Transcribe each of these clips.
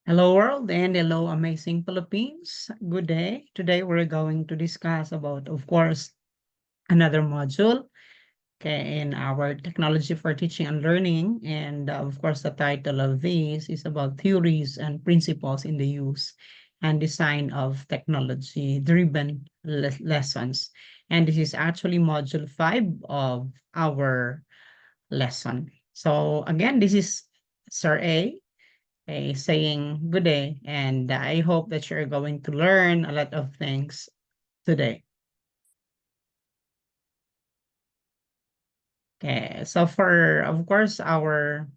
Hello world and hello amazing Philippines. Good day. Today we're going to discuss about, of course, another module in our technology for teaching and learning. And of course, the title of this is about theories and principles in the use and design of technology-driven lessons. And this is actually module 5 of our lesson. So again, this is Sir A saying good day, and I hope that you're going to learn a lot of things today. Okay, so for, of course, our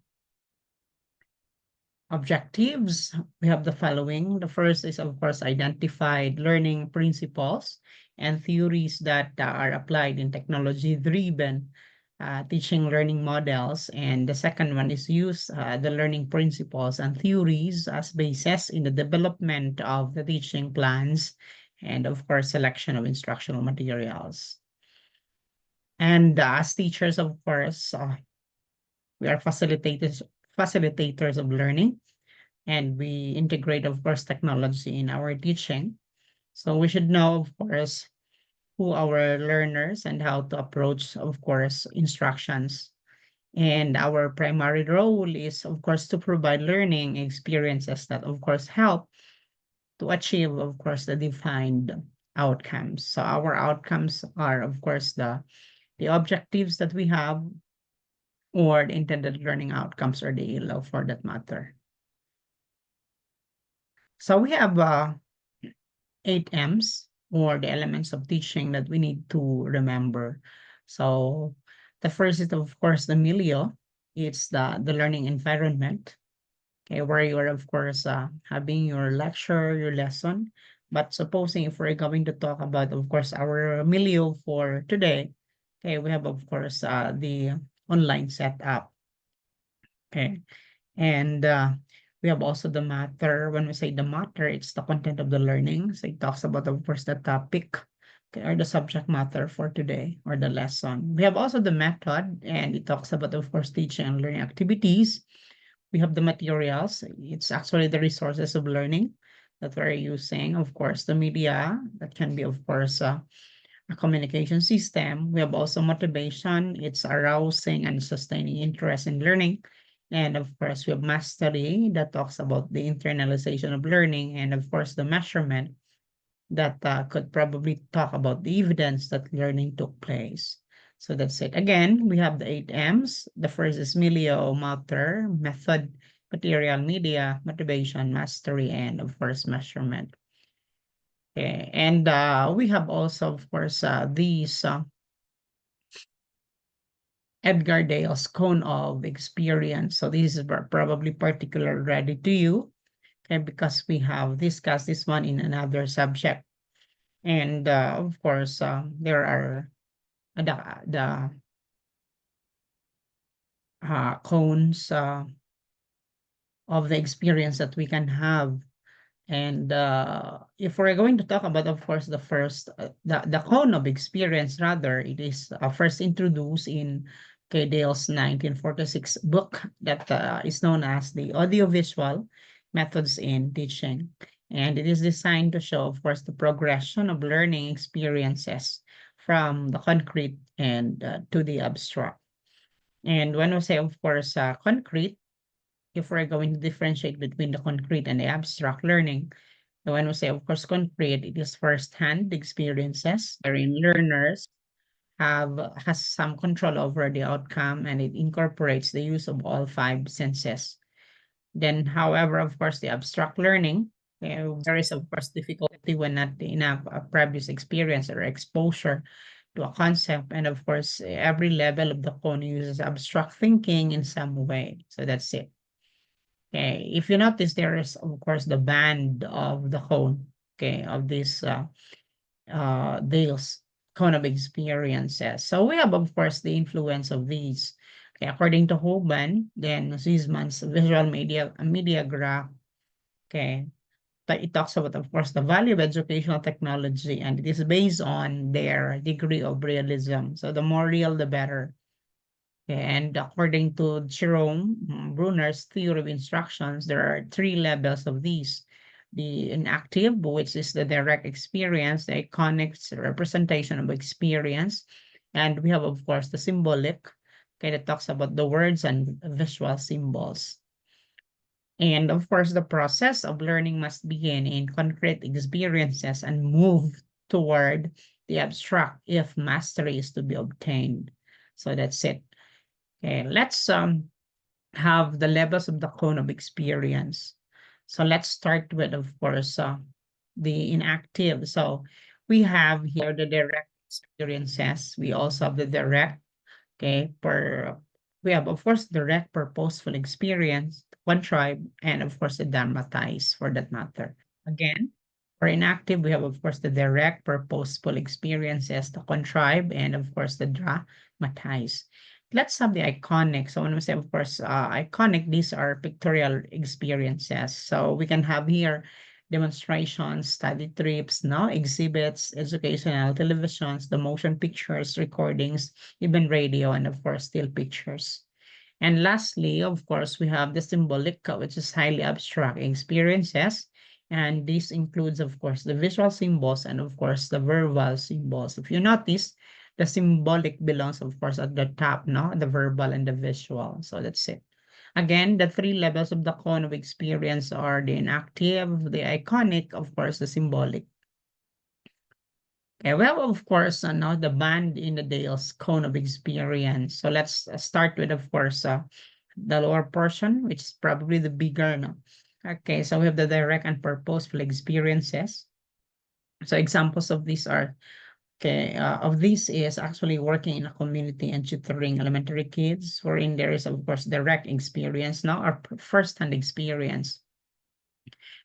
objectives, we have the following. The first is, of course, identified learning principles and theories that are applied in technology-driven teaching learning models. And the second one is use the learning principles and theories as basis in the development of the teaching plans and, of course, selection of instructional materials. And as teachers, of course, we are facilitators of learning, and we integrate, of course, technology in our teaching. So we should know, of course, who our learners and how to approach, of course, instructions. And our primary role is, of course, to provide learning experiences that, of course, help to achieve, of course, the defined outcomes. So our outcomes are, of course, the objectives that we have, or the intended learning outcomes, or the ELO for that matter. So we have 8 M's, or the elements of teaching that we need to remember. So the first is, of course, the milieu. It's the learning environment, okay, where you're, of course, having your lecture, your lesson. But supposing if we're going to talk about, of course, our milieu for today, okay, we have, of course, the online setup, okay. And we have also the matter. When we say the matter, it's the content of the learning. So it talks about, of course, the topic, okay, or the subject matter for today, or the lesson. We have also the method, and it talks about, of course, teaching and learning activities. We have the materials. It's actually the resources of learning that we're using. Of course, the media, that can be, of course, a communication system. We have also motivation. It's arousing and sustaining interest in learning. And of course, we have mastery, that talks about the internalization of learning. And of course, the measurement, that could probably talk about the evidence that learning took place. So that's it. Again, we have the 8 M's. The first is milieu, matter, method, material, media, motivation, mastery, and of course, measurement. Okay. And we have also, of course, these Edgar Dale's cone of experience. So this is probably particular ready to you, okay, because we have discussed this one in another subject. And of course, there are the cones of the experience that we can have. And if we're going to talk about, of course, the first, the cone of experience, rather, it is first introduced in K. Dale's 1946 book that is known as the Audiovisual Methods in Teaching. And it is designed to show, of course, the progression of learning experiences from the concrete and to the abstract. And when we say, of course, concrete, if we're going to differentiate between the concrete and the abstract learning, so when we say, of course, concrete, it is first-hand experiences wherein learners has some control over the outcome, and it incorporates the use of all 5 senses. Then, however, of course, the abstract learning, there is, of course, difficulty when not enough previous experience or exposure to a concept. And of course, every level of the cone uses abstract thinking in some way. So that's it. Okay, if you notice, there is, of course, the band of the cone, okay, of this Dale's cone of experiences. So we have, of course, the influence of these. Okay, according to Hoban, then Ziesman's visual media graph, okay, but it talks about, of course, the value of educational technology, and it is based on their degree of realism. So the more real, the better. And according to Jerome Bruner's theory of instructions, there are three levels of these. The inactive, which is the direct experience, the iconic representation of experience. And we have, of course, the symbolic, okay, that talks about the words and visual symbols. And of course, the process of learning must begin in concrete experiences and move toward the abstract if mastery is to be obtained. So that's it. Okay, let's have the levels of the cone of experience. So let's start with, of course, the inactive. So we have here the direct experiences. We also have the direct, okay, we have, of course, direct purposeful experience, one tribe, and of course, the dharmatized for that matter. Again, for inactive, we have, of course, the direct purposeful experiences, the contrived, and of course, the dramatized. Let's have the iconic. So when we say, of course, iconic, these are pictorial experiences. So we can have here demonstrations, study trips, no exhibits, educational televisions, the motion pictures, recordings, even radio, and of course, still pictures. And lastly, of course, we have the symbolic, which is highly abstract experiences. And this includes, of course, the visual symbols and, of course, the verbal symbols. If you notice, the symbolic belongs, of course, at the top, no? The verbal and the visual. So that's it. Again, the three levels of the cone of experience are the inactive, the iconic, of course, the symbolic. Okay, well, of course, now the band in the Dale's cone of experience. So let's start with, of course, the lower portion, which is probably the bigger. No? Okay, so we have the direct and purposeful experiences. So examples of these are, okay, of this is actually working in a community and tutoring elementary kids, wherein there is, of course, direct experience, now or first-hand experience.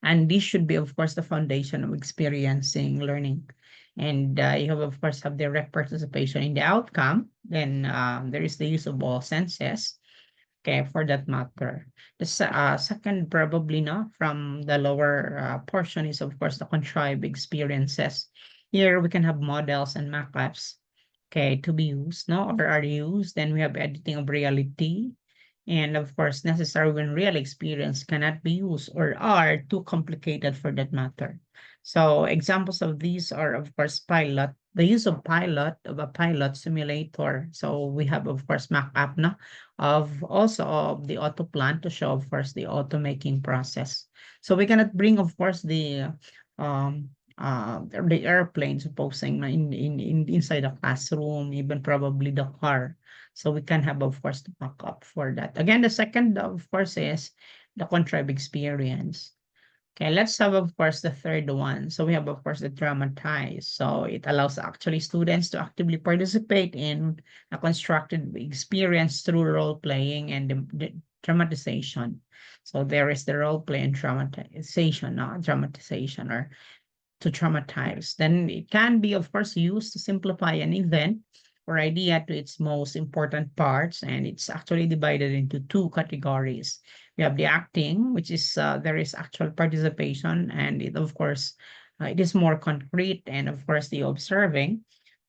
And this should be, of course, the foundation of experiencing learning. And you have, of course, have direct participation in the outcome. Then there is the use of all senses. Okay, for that matter. The second, probably no, from the lower portion is, of course, the contrived experiences. Here we can have models and mock-ups, okay, to be used, no, or are used. Then we have editing of reality, and of course, necessary when real experience cannot be used or are too complicated for that matter. So examples of these are, of course, pilot, the use of a pilot simulator. So we have, of course, mock-up, no, of also of the auto plan to show, of course, the automaking process. So we cannot bring, of course, the airplane, supposing na in inside the classroom, even probably the car. So we can have, of course, the mock-up for that. Again, the second, of course, is the contrived experience. Okay, let's have, of course, the third one. So we have, of course, the dramatize. So it allows actually students to actively participate in a constructed experience through role playing and the dramatization. So there is the role play and dramatization, not dramatization or to traumatize. Then it can be, of course, used to simplify an event or idea to its most important parts, and it's actually divided into two categories. We have the acting, which is there is actual participation, and it, of course, it is more concrete, and of course, the observing,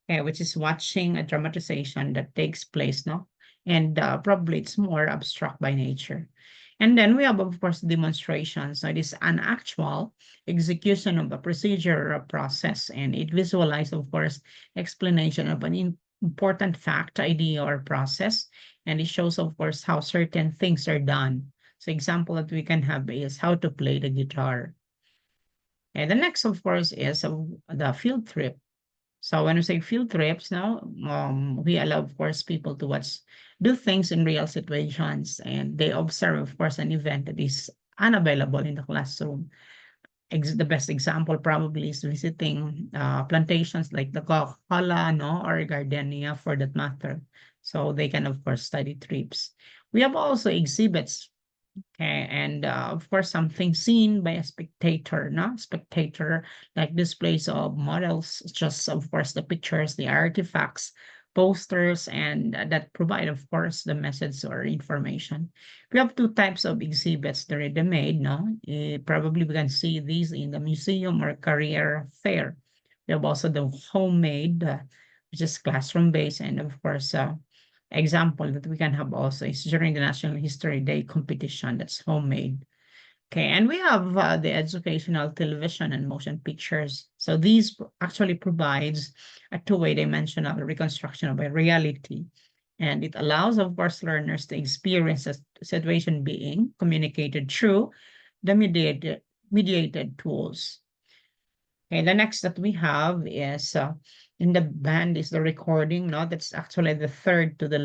which is watching a dramatization that takes place, no? And probably it's more abstract by nature. And then we have, of course, demonstrations. So it is an actual execution of a procedure or a process, and it visualizes, of course, explanation of an important fact, idea, or process. And it shows, of course, how certain things are done. So example that we can have is how to play the guitar. And the next, of course, is the field trip. So when we say field trips now, we allow, of course, people to do things in real situations, and they observe, of course, an event that is unavailable in the classroom. The best example probably is visiting plantations like the Coca-Cola, no, or Gardenia for that matter. So they can, of course, study trips. We have also exhibits. Okay, and of course, something seen by a spectator, no? Spectator, like displays of models, just of course the pictures, the artifacts, posters, and that provide, of course, the message or information. We have two types of exhibits that are made, no? Probably we can see these in the museum or career fair. We have also the homemade, which is classroom based, and of course, Example that we can have also is during the National History Day competition that's homemade. Okay, and we have the educational television and motion pictures. So these actually provides a two-way dimensional reconstruction of a reality. And it allows, of course, learners to experience a situation being communicated through the mediated tools. Okay, the next that we have is in the band is the recording. No, that's actually the third to the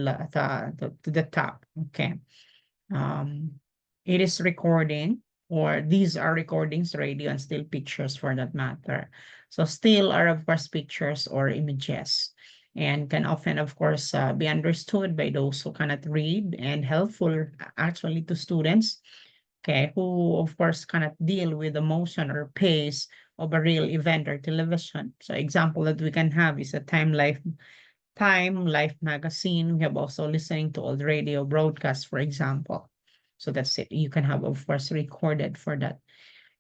to the top. Okay, um, it is recording, or these are recordings, radio, and still pictures for that matter. So still are of course pictures or images, and can often of course be understood by those who cannot read, and helpful actually to students, okay, who of course cannot deal with the motion or pace of a real event or television. So example that we can have is a Time Life magazine. We have also listening to old radio broadcasts, for example. So that's it. You can have, of course, recorded for that.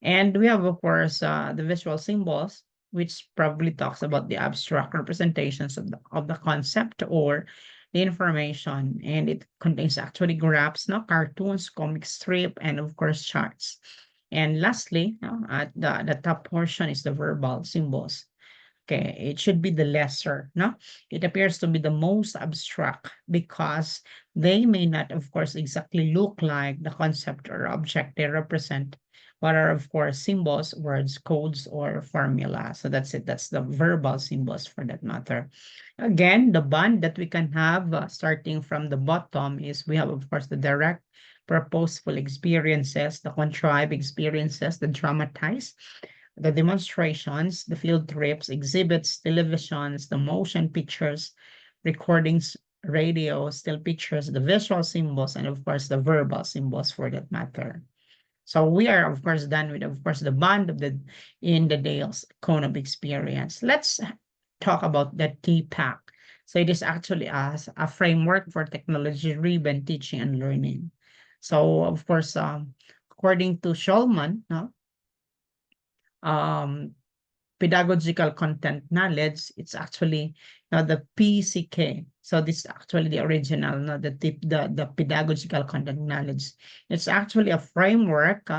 And we have, of course, the visual symbols, which probably talks about the abstract representations of the concept or the information. And it contains actually graphs, no, cartoons, comic strip, and of course, charts. And lastly, no, at the top portion is the verbal symbols. Okay, it should be the lesser, no? It appears to be the most abstract because they may not, of course, exactly look like the concept or object they represent, but are, of course, symbols, words, codes, or formula. So that's it. That's the verbal symbols for that matter. Again, the band that we can have starting from the bottom is we have, of course, the direct, purposeful experiences, the contrived experiences, the dramatized, the demonstrations, the field trips, exhibits, televisions, the motion pictures, recordings, radio, still pictures, the visual symbols, and of course the verbal symbols for that matter. So we are of course done with of course the bond of the in the Dale's cone of experience. Let's talk about the TPAC. So it is actually as a framework for technology-driven teaching and learning. So of course, according to Schulman, no, um, pedagogical content knowledge, it's actually the PCK. So this is actually the original, no, the pedagogical content knowledge. It's actually a framework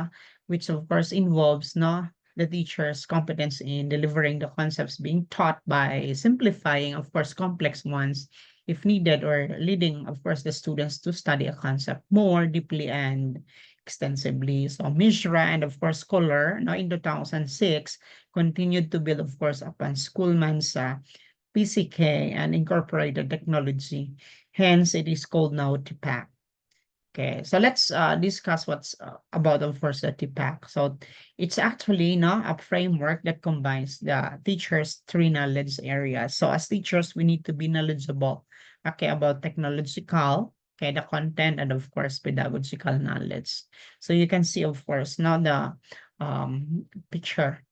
which of course involves the teacher's competence in delivering the concepts being taught by simplifying, of course, complex ones if needed, or leading, of course, the students to study a concept more deeply and extensively. So Mishra and of course Kohler, no, in 2006, continued to build, of course, upon Schoolman's PCK and incorporated technology. Hence, it is called now TPAC. Okay, so let's discuss what's about, of course, the TPAC. So it's actually a framework that combines the teacher's three knowledge areas. So as teachers, we need to be knowledgeable, okay, about technological, okay, the content, and of course, pedagogical knowledge. So you can see, of course, now the picture,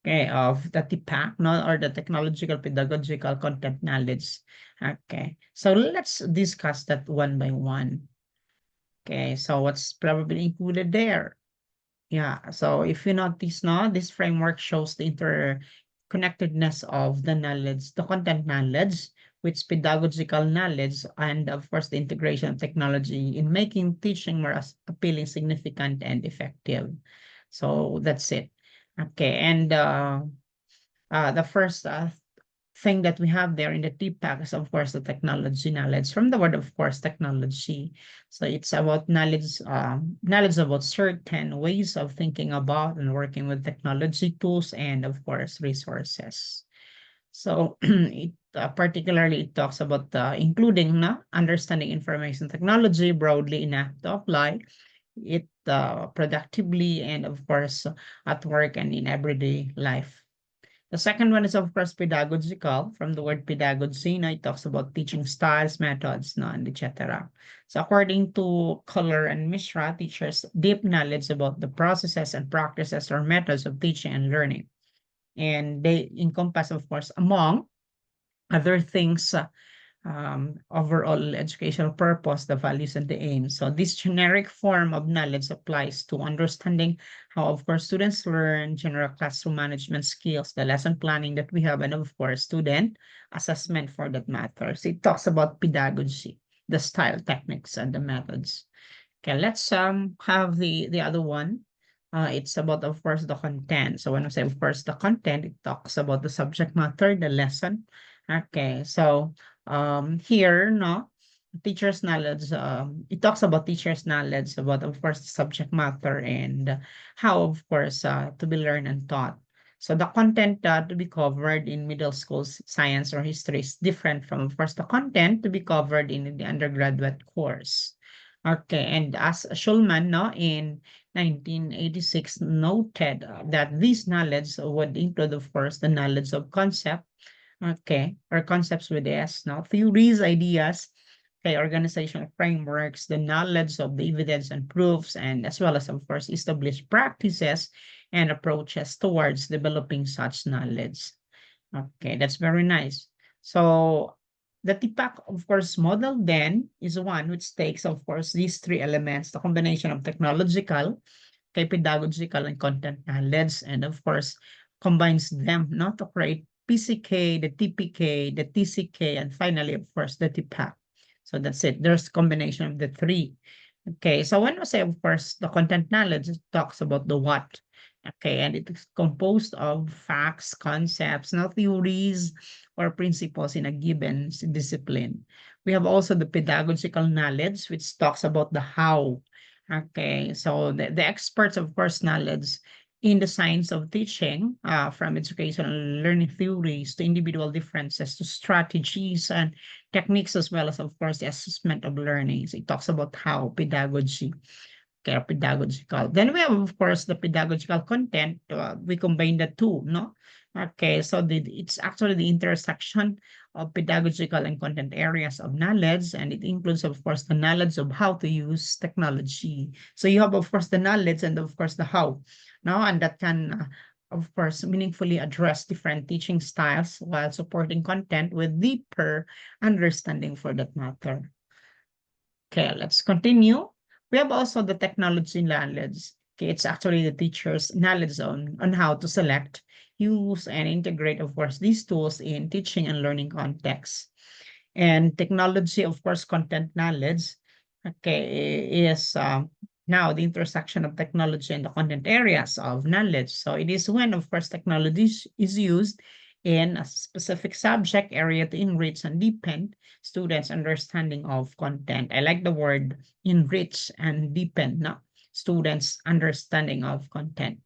okay, of the TPAC, no, or the technological pedagogical content knowledge. Okay, so let's discuss that one by one. Okay, so what's probably included there? Yeah, so if you notice now, this framework shows the interconnectedness of the knowledge, the content knowledge, with pedagogical knowledge, and of course, the integration of technology in making teaching more appealing, significant, and effective. So that's it. Okay, and the first thing that we have there in the TPAC is, of course, the technology knowledge. From the word, of course, technology. So it's about knowledge about certain ways of thinking about and working with technology tools and, of course, resources. So it particularly it talks about including understanding information technology broadly enough to apply it productively and, of course, at work and in everyday life. The second one is, of course, pedagogical. From the word pedagogy, it talks about teaching styles, methods, and etc. So according to Color and Mishra, teachers deep knowledge about the processes and practices or methods of teaching and learning. And they encompass, of course, among other things, overall educational purpose, the values, and the aims. So this generic form of knowledge applies to understanding how, of course, students learn general classroom management skills, the lesson planning that we have, and of course, student assessment for that matters. It talks about pedagogy, the style, techniques, and the methods. Okay, let's have the other one. It's about, of course, the content. So when I say, of course, the content, it talks about the subject matter, the lesson. Okay, so here, no, teacher's knowledge. It talks about teacher's knowledge about, of course, the subject matter and how, of course, to be learned and taught. So the content to be covered in middle school science or history is different from, of course, the content to be covered in the undergraduate course. Okay, and as Schulman, no, in 1986 noted that this knowledge would include, of course, the knowledge of concept, okay, or concepts with S, no, theories, ideas, okay, organizational frameworks, the knowledge of the evidence and proofs, and as well as, of course, established practices and approaches towards developing such knowledge. Okay, that's very nice. So the TPAC, of course, model then is one which takes, of course, these three elements, the combination of technological, okay, pedagogical, and content knowledge, and of course, combines them not to create PCK, the TPK, the TCK, and finally, of course, the TPAC. So that's it. There's a combination of the three. Okay, so when we say, of course, the content knowledge, it talks about the what. Okay, and it is composed of facts, concepts, not theories or principles in a given discipline. We have also the pedagogical knowledge, which talks about the how. Okay, so the experts, of course, knowledge in the science of teaching, from educational learning theories to individual differences to strategies and techniques, as well as, of course, the assessment of learning. So it talks about how pedagogy, okay, pedagogical. Then we have, of course, the pedagogical content. We combine the two, no? Okay, so it's actually the intersection of pedagogical and content areas of knowledge, and it includes, of course, the knowledge of how to use technology. So you have, of course, the knowledge and, of course, the how, no? And that can, of course, meaningfully address different teaching styles while supporting content with deeper understanding for that matter. Okay, let's continue. We have also the technology knowledge. Okay, it's actually the teacher's knowledge on how to select, use, and integrate, of course, these tools in teaching and learning contexts. And technology, of course, content knowledge, okay, is now the intersection of technology and the content areas of knowledge. So it is when, of course, technology is used in a specific subject area to enrich and deepen students' understanding of content. I like the word enrich and deepen, no? Students' understanding of content.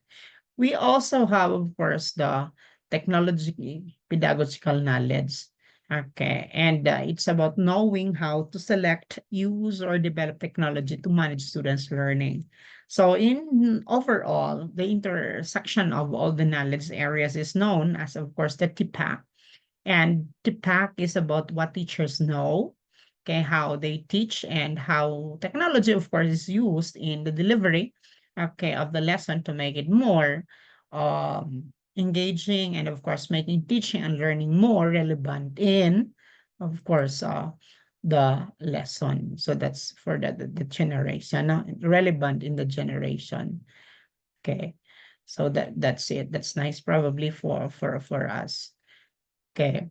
We also have, of course, the technology pedagogical knowledge. Okay, and it's about knowing how to select, use, or develop technology to manage students' learning. So, in overall, the intersection of all the knowledge areas is known as, of course, the TPAC. And TPAC is about what teachers know, okay, how they teach, and how technology, of course, is used in the delivery, okay, of the lesson to make it more engaging and, of course, making teaching and learning more relevant in, of course, the lesson. So that's for the generation, relevant in the generation. Okay, so that's it. That's nice, probably for us. Okay.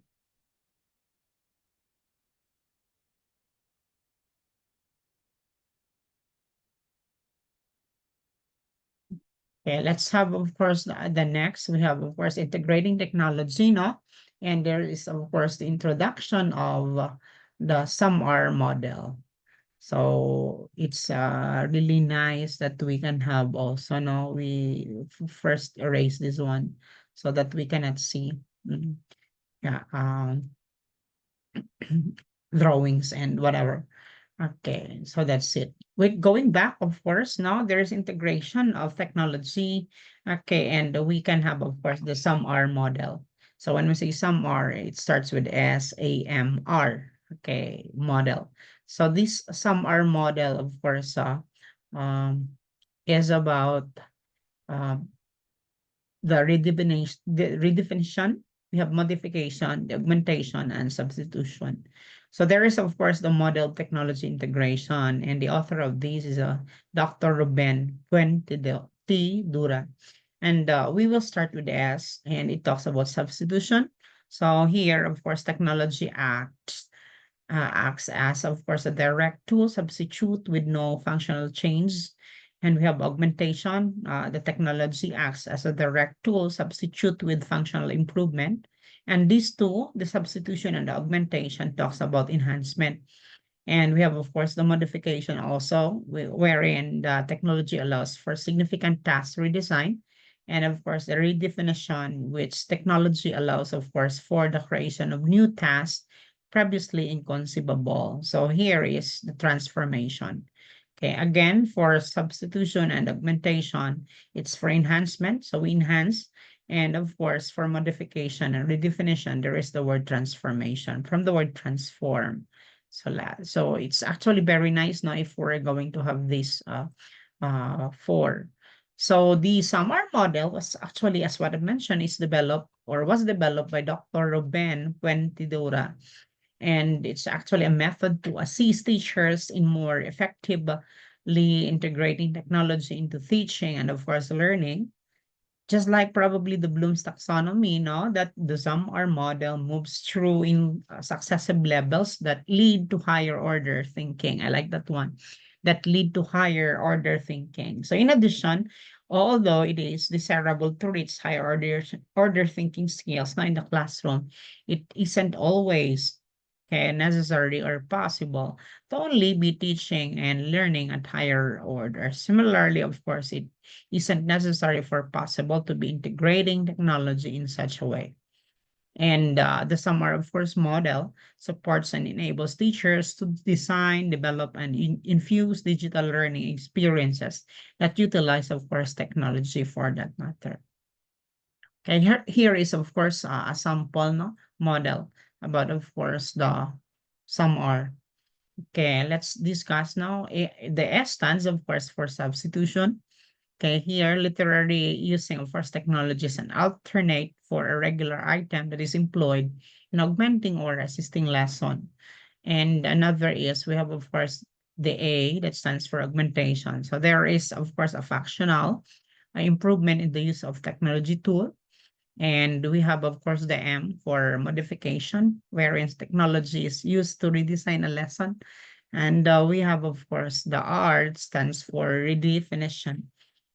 Okay, let's have, of course, the next. We have, of course, integrating technology, no? And there is, of course, the introduction of the SumR model. So it's really nice that we can have also, no? We first erase this one so that we cannot see. Mhm. Yeah, drawings and whatever. Okay, so that's it. With going back, of course, now there's integration of technology. Okay, and we can have, of course, the SumR model. So when we say SumR, it starts with SAMR. Okay, model. So this SumR model, of course, um, is about um, the redefinition. We have modification, the augmentation, and substitution. So there is, of course, the model technology integration, and the author of this is Dr. Ruben Puente T. Dura. And we will start with S, and it talks about substitution. So here, of course, technology acts as, of course, a direct tool substitute with no functional change. And we have augmentation. The technology acts as a direct tool substitute with functional improvement. And these two, the substitution and the augmentation, talks about enhancement. And we have, of course, the modification also, wherein the technology allows for significant task redesign. And of course, the redefinition, which technology allows, of course, for the creation of new tasks previously inconceivable. So here is the transformation. Okay, again, for substitution and augmentation, it's for enhancement. So we enhance. And of course, for modification and redefinition, there is the word transformation from the word transform. So it's actually very nice now if we're going to have this four. So the SAMR model was actually, as what I mentioned, is developed or was developed by Dr. Ruben Puentedura. And it's actually a method to assist teachers in more effectively integrating technology into teaching and, of course, learning. Just like probably the Bloom's taxonomy, no, that the SAMR model moves through in successive levels that lead to higher order thinking. I like that one. That lead to higher order thinking. So in addition, although it is desirable to reach higher order thinking skills now in the classroom, it isn't always necessary or possible to only be teaching and learning at higher order. Similarly, of course, it isn't necessary for possible to be integrating technology in such a way. And the Summer, of course, model supports and enables teachers to design, develop, and infuse digital learning experiences that utilize, of course, technology for that matter. Okay, here is, of course, a sample no, model about, of course, the Summer. Okay, let's discuss now. The S stands, of course, for substitution. Okay, here literary using of course technology is an alternate for a regular item that is employed in augmenting or assisting lesson. And another is we have of course the A that stands for augmentation. So there is of course a functional improvement in the use of technology tool. And we have of course the M for modification, wherein technology is used to redesign a lesson. And we have of course the R stands for redefinition,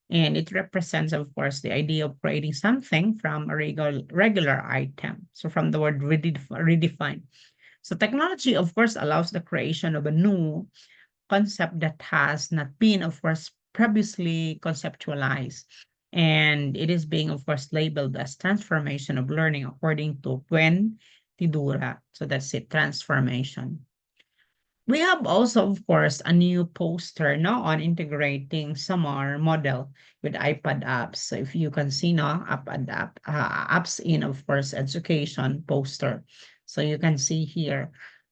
and it represents, of course, the idea of creating something from a regular item. So from the word redefine. So technology, of course, allows the creation of a new concept that has not been, of course, previously conceptualized. And it is being, of course, labeled as transformation of learning according to Gwen Tidura. So that's it, transformation. We have also, of course, a new poster no, on integrating SAMR model with iPad apps. So if you can see now, apps in, of course, education poster. So you can see here.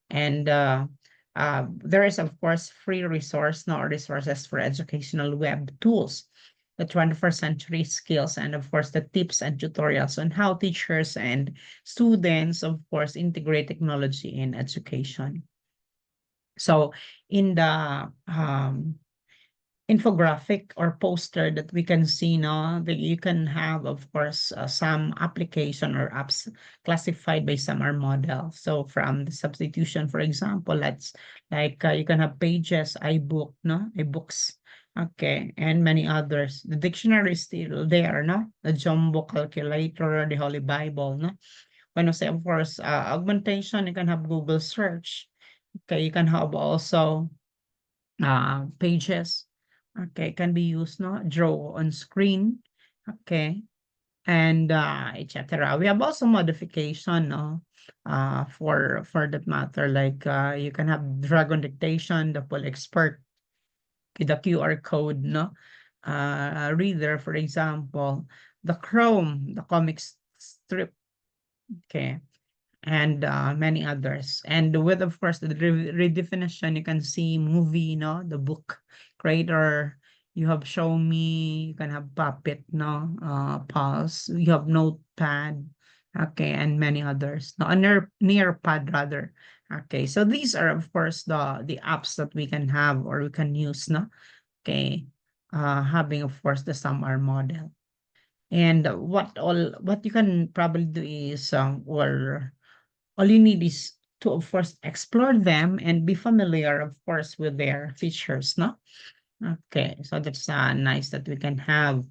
And there is, of course, free resource, no resources for educational web tools, the 21st century skills, and of course, the tips and tutorials on how teachers and students, of course, integrate technology in education. So in the infographic or poster that we can see now, that you can have, of course, some application or apps classified by some are model. So from the substitution, for example, let's like you can have pages, iBook, no, iBooks. Okay, and many others. The dictionary is still there, no? The jumbo calculator, the Holy Bible, no? When I say, of course, augmentation, you can have Google search. Okay, you can have also pages. Okay, can be used, no? Draw on screen. Okay, and etc. We have also modification, no? For that matter, like you can have dragon dictation, the full expert, the QR code, no? Reader, for example, the Chrome, the comic strip. Okay, and many others. And with, of course, the redefinition, you can see movie, no, the book creator. You have show me. You can have puppet, no, pause. You have notepad, okay, and many others. No, a near pad rather. Okay, so these are of course the apps that we can have or we can use, no? Okay, having of course the SumR model. And what you can probably do is or all you need is to of course explore them and be familiar of course with their features, no? Okay, so that's nice that we can have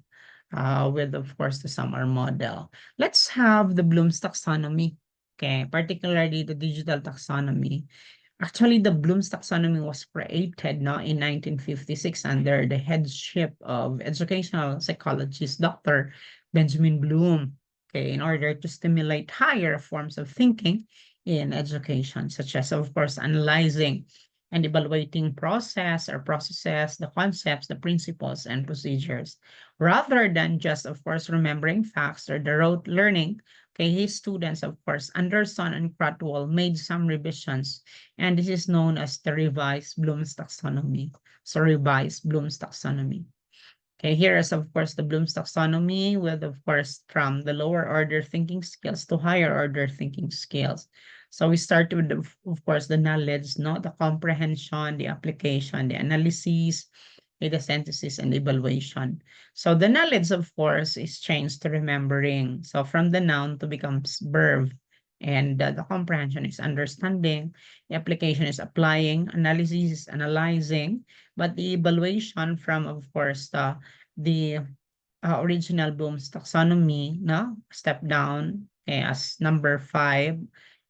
with, of course, the summer model. Let's have the Bloom's taxonomy. Okay, particularly the digital taxonomy. Actually, the Bloom's taxonomy was created now in 1956 under the headship of educational psychologist Dr. Benjamin Bloom. Okay, in order to stimulate higher forms of thinking in education, such as, of course, analyzing and evaluating processes, the concepts, the principles, and procedures, rather than just, of course, remembering facts or the rote learning. Okay, his students, of course, Anderson and Cratwell made some revisions, and this is known as the revised Bloom's taxonomy. So revised Bloom's taxonomy. Okay, here is of course the Bloom's taxonomy with of course from the lower order thinking skills to higher order thinking skills. So we start with of course the knowledge, not the comprehension, the application, the analysis, the synthesis and evaluation. So the knowledge of course is changed to remembering. So from the noun to becomes verb. And the comprehension is understanding, the application is applying, analysis is analyzing, but the evaluation from, of course, the original Bloom's taxonomy, no? Step down as number 5.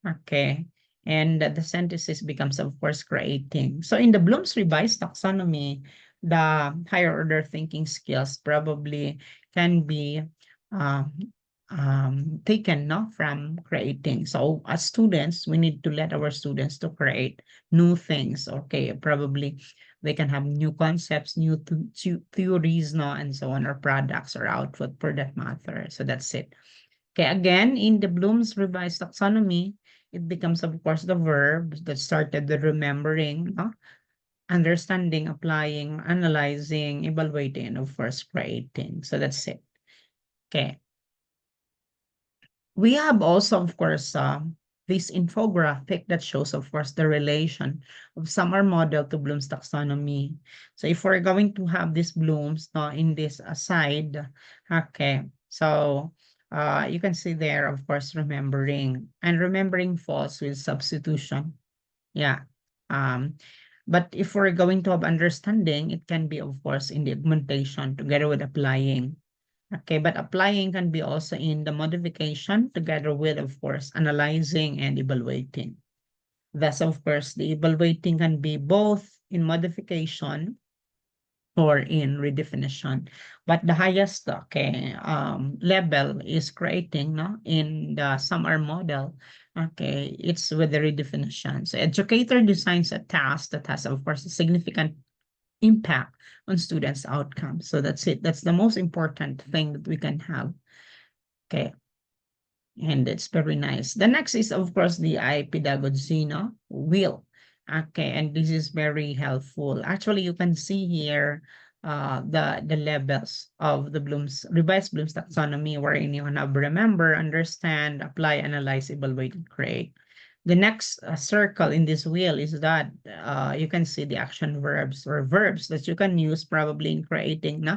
Okay. And the synthesis becomes, of course, creating. So in the Bloom's revised taxonomy, the higher order thinking skills probably can be uh, taken, no, from creating. So as students, we need to let our students to create new things. Okay, probably they can have new concepts, new theories, no, and so on, or products or output for that matter. So that's it. Okay, again, in the Bloom's revised taxonomy, it becomes, of course, the verb that started the remembering, no? Understanding, applying, analyzing, evaluating, and of course, creating. So that's it. Okay. We have also, of course, this infographic that shows, of course, the relation of summer model to Bloom's taxonomy. So if we're going to have these blooms in this side, okay, so you can see there, of course, remembering. And remembering falls with substitution. Yeah. Um, but if we're going to have understanding, it can be, of course, in the augmentation together with applying. Okay, but applying can be also in the modification together with, of course, analyzing and evaluating. Thus, of course, the evaluating can be both in modification or in redefinition. But the highest level is creating, no, in the SumR model. Okay, it's with the redefinition. So educator designs a task that has, of course, a significant impact on students' outcomes. So that's it. That's the most important thing that we can have. Okay. And it's very nice. The next is, of course, the pedagogy, no? Wheel. Okay, and this is very helpful. Actually, you can see here the levels of the Bloom's revised Bloom's taxonomy, wherein you can have remember, understand, apply, analyze, evaluate, and create. The next circle in this wheel is that you can see the action verbs or verbs that you can use probably in creating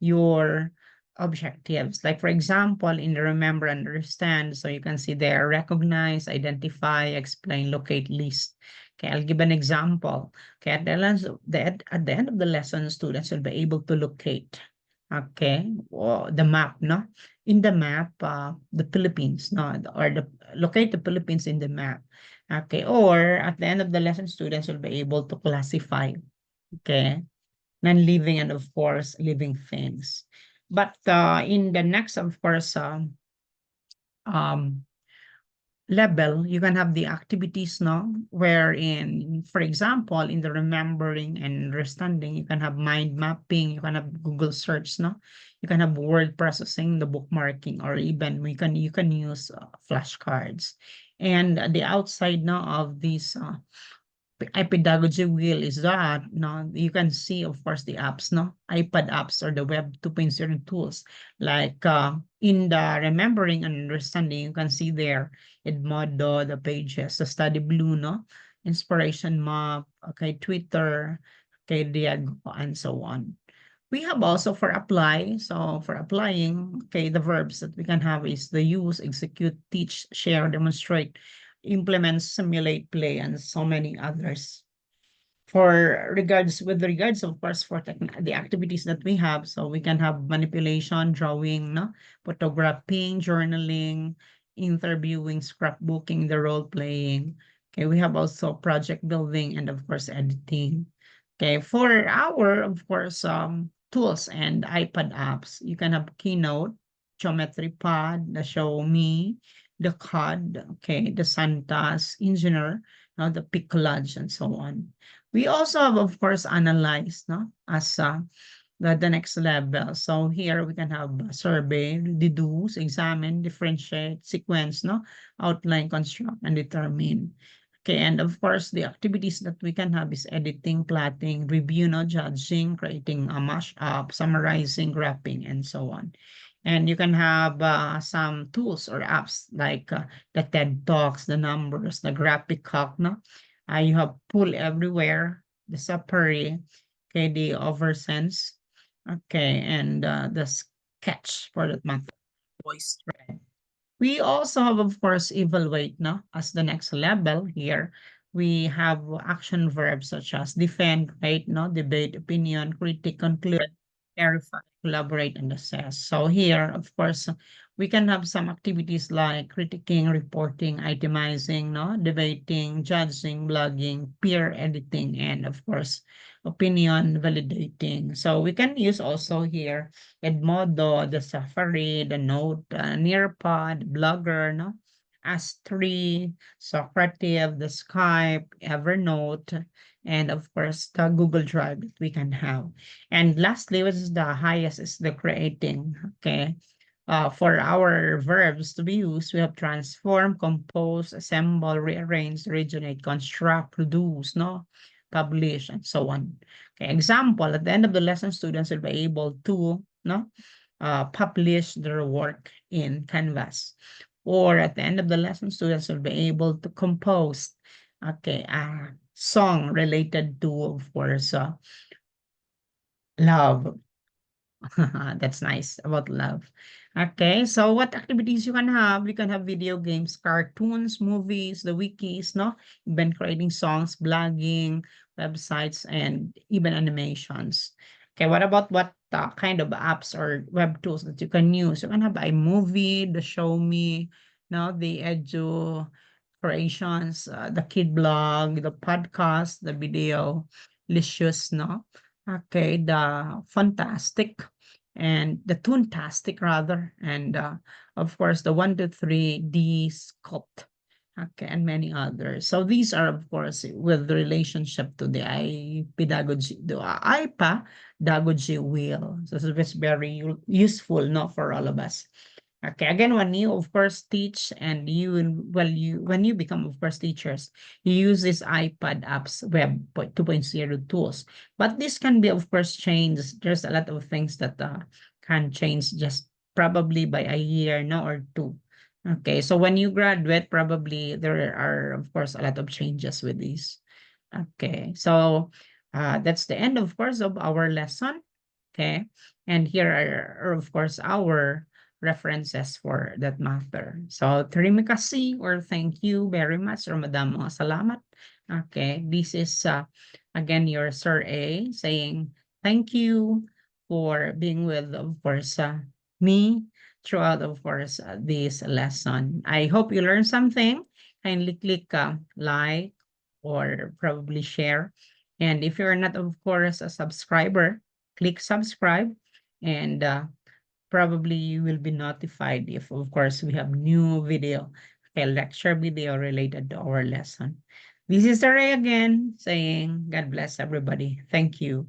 your objectives. Like, for example, in the remember, understand, so you can see there recognize, identify, explain, locate, list. Okay, I'll give an example. Okay, at the end of the lesson, students will be able to locate, okay, or the map, no? In the map, the Philippines, no, or locate the Philippines in the map. Okay, or at the end of the lesson, students will be able to classify, okay, non-living and of course living things. But in the next, of course, um, level, you can have the activities, no, wherein, for example, in the remembering and understanding, you can have mind mapping, you can have Google search, no, you can have word processing, the bookmarking, or even you can use flashcards. And the outside now of these pedagogy wheel is that, no, you can see, of course, the apps, no, iPad apps or the Web 2.0 tools. Like in the remembering and understanding, you can see there Edmodo, the pages, the study blue, no, inspiration map, okay, Twitter, okay, Diago, and so on. We have also for apply. So for applying, okay, the verbs that we can have is the use, execute, teach, share, demonstrate, implement, simulate, play, and so many others. With regards, of course, for the activities that we have, so we can have manipulation, drawing, no, photographing, journaling, interviewing, scrapbooking, the role playing. Okay, we have also project building and of course editing. Okay, for our, of course, tools and iPad apps, you can have Keynote, Geometry Pad, the Show Me, the CAD, okay, the Santas, Engineer, now the Piccolage, and so on. We also have, of course, Analyze, no, as the next level. So here we can have survey, deduce, examine, differentiate, sequence, no, outline, construct, and determine. Okay, and of course, the activities that we can have is editing, plotting, review, no, judging, creating a mashup, summarizing, graphing, and so on. And you can have some tools or apps like the TED Talks, the numbers, the graphic calc, no? You have pull everywhere, the Sapari, okay, the oversense, okay, and the sketch for that matter, voice thread. We also have, of course, evaluate, no? As the next level here, we have action verbs such as defend, right? No, debate, opinion, critique, conclude, clarify, collaborate, and assess. So here, of course, we can have some activities like critiquing, reporting, itemizing, no, debating, judging, blogging, peer editing, and of course, opinion validating. So we can use also here Edmodo, the Safari, the Note, Nearpod, Blogger, no? S3, Socrative, the Skype, Evernote, and of course the Google Drive that we can have. And lastly, which is the highest, is the creating. Okay. For our verbs to be used, we have transform, compose, assemble, rearrange, originate, construct, produce, no, publish, and so on. Okay, example, at the end of the lesson, students will be able to, no, publish their work in Canvas. Or at the end of the lesson, students will be able to compose, okay, a song related to, of course, love. That's nice about love. Okay, so what activities you can have? You can have video games, cartoons, movies, the wikis, no? Even creating songs, blogging, websites, and even animations. Okay, what about what kind of apps or web tools that you can use? You can have iMovie, the Show Me, no, the Edu creations, the Kid Blog, the podcast, the video, Licious, no? Okay, the Fantastic and the Toontastic rather, and of course the 1 2 3 D Sculpt, okay, and many others. So these are of course with the relationship to the IPA pedagogy wheel. So it's very useful, no, for all of us. Okay, again, when you of course teach and you will, well, you when you become of course teachers, you use this iPad apps web 2.0 tools. But this can be of course changed. There's a lot of things that can change just probably by a year, no, or two. Okay, so when you graduate, probably there are of course a lot of changes with these. Okay, so that's the end of course of our lesson. Okay, and here are of course our references for that matter. So terima kasih or thank you very much or madam mga salamat. Okay, this is again your Sir A saying thank you for being with of course me throughout of course this lesson. I hope you learned something. Kindly click like or probably share. And if you're not of course a subscriber, click subscribe and probably you will be notified if of course we have new video, a lecture video related to our lesson. This is Ray again saying God bless everybody. Thank you.